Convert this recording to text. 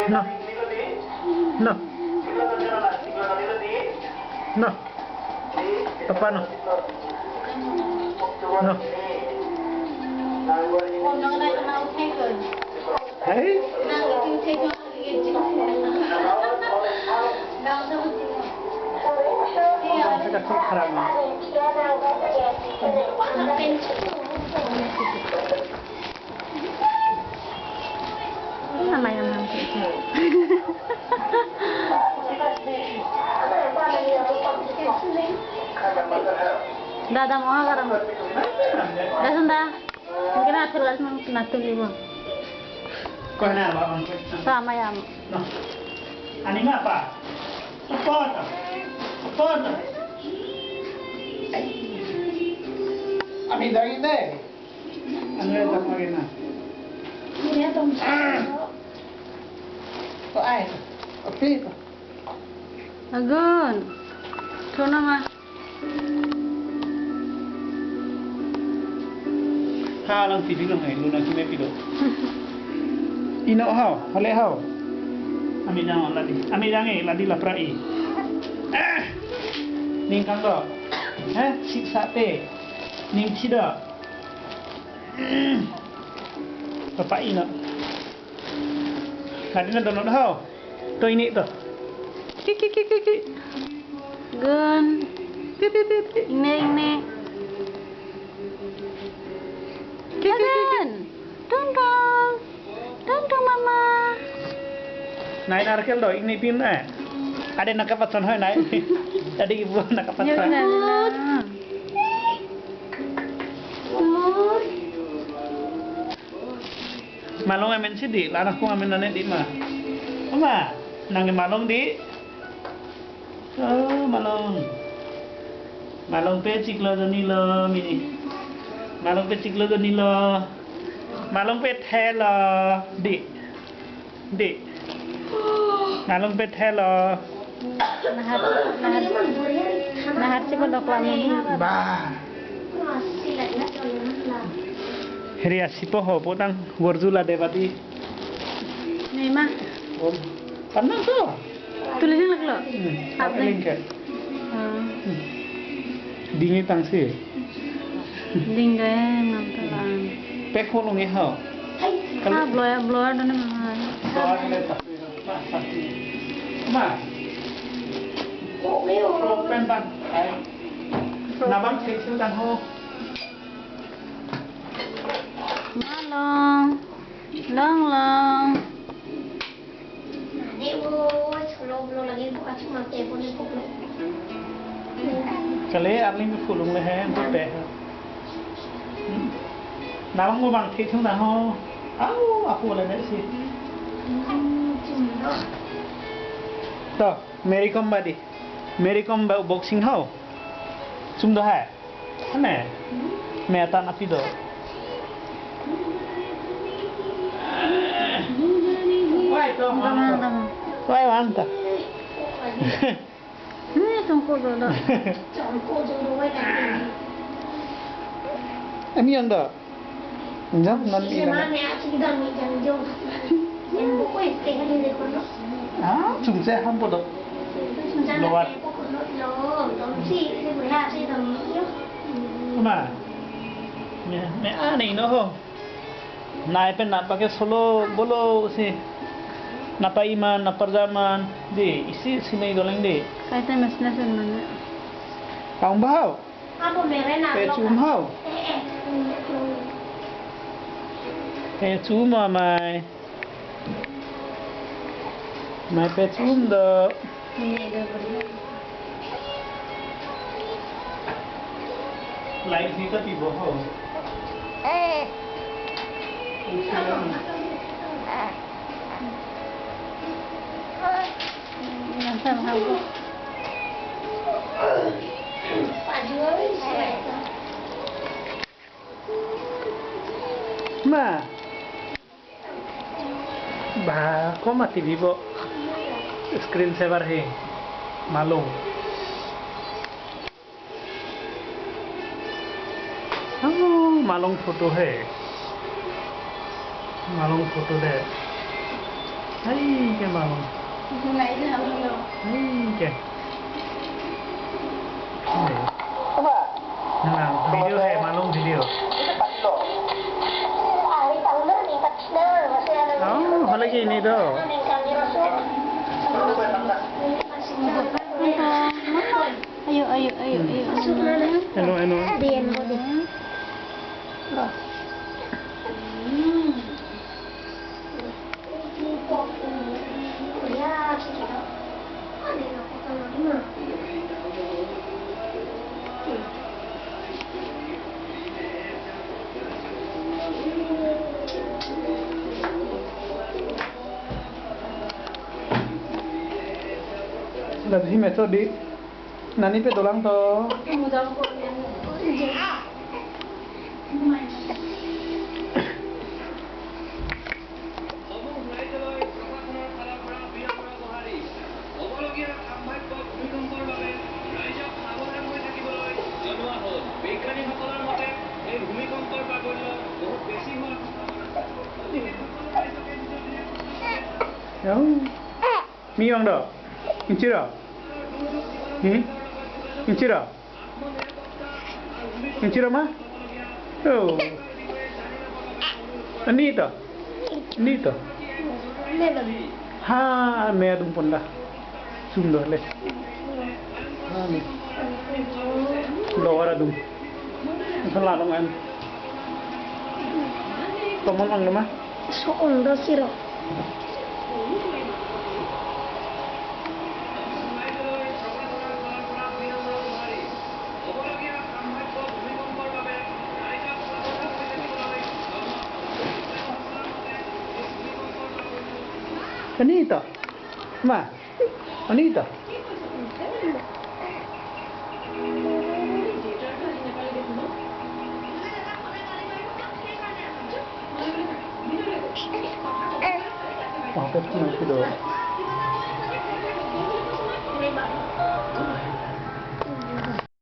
No. No. No. Papa no. No. Hey. Kita kharaab na. Namanya Dada mau garam. Dah sudah. Mungkin atur gas natul ibu. Kau nak apa? Sama ya. No. Ani apa? Apa? Apa? Ami dah ini. Anu dah lagi na. Ini dong. Kau ay. Oke. Agun. Sono mah. Halang TV lang ngayon, luna kime pido. Ino hao, hale hao. Ami jangan ladi, ami jangan ladi laprai. Ning kang do, sik sate, ning cida. Bapak ino. Ladi na dono hao. To ini to. Kiki. Gun. Pipi. Ini. Gun. Dong mama. Nai narkel do, ini pin Ada nakapatson hoy nai. Tadi ibu nakapatson. Ya benar. Malong amen sidi, larang ko amen nane di ma. Oma, nangi malong di. Oh, malong. Malong pe ciklo do nilo mini. Malong pe ciklo do nilo. Malong pe thelo di. Malong pe thelo. Nahar si kodok lami. Ba. Heria sipo ho potang worjula debati. Nih mah. Om. Panang to. Tulisan lagi lo. Apa lingkar? Hmm. Dingi tangsi. Dinggae nampelan. Pek holong e ho. Blower dan mahal. Soal ini tak. Ma. Oh, pentan. Nabang seksu dan ho. Long. Kali arling ke fulung le hai untuk deh. Nabang mo bang seksu dan ho. Aku boleh deh sih. तो मेरी कम बादी मेरी कम बॉक्सिंग हो तुम दो है ना मैं आता ना पी दो वाई वांता Nih tungku dulu. Ami anda jam nanti chúng sẽ không có được loạt mà mẹ này nó không nai pen nak pakai solo bolo si napa iman napa zaman di isi sini doleng di Kaitan masnya mana? kaum bau pecum hau pecum mai mai pecum do Ini ada beri. lain kita tiba hau Nanti mau. Ma Bah, kok mati vivo screen saver hai malum malung photo है malung photo they Hai ke mau. Nggak itu nggak perlu. Hai ke. Nah, video hai malung video. Oh, lagi ini doh. Ayo, ayo, ayo, ayo. Eno. Dian mo din. Dari sini metode di nani pe dolang to. Mi bang do. Incira. Incira. Incira mah? Oh. Anita. Anita. Ha, me dum ponda. Sumdo le. Ha ni. Lowara dum. Salah dong an. Tomon ang nama? Soong do siro. Anita. Ma. Anita. Oh, that's nice.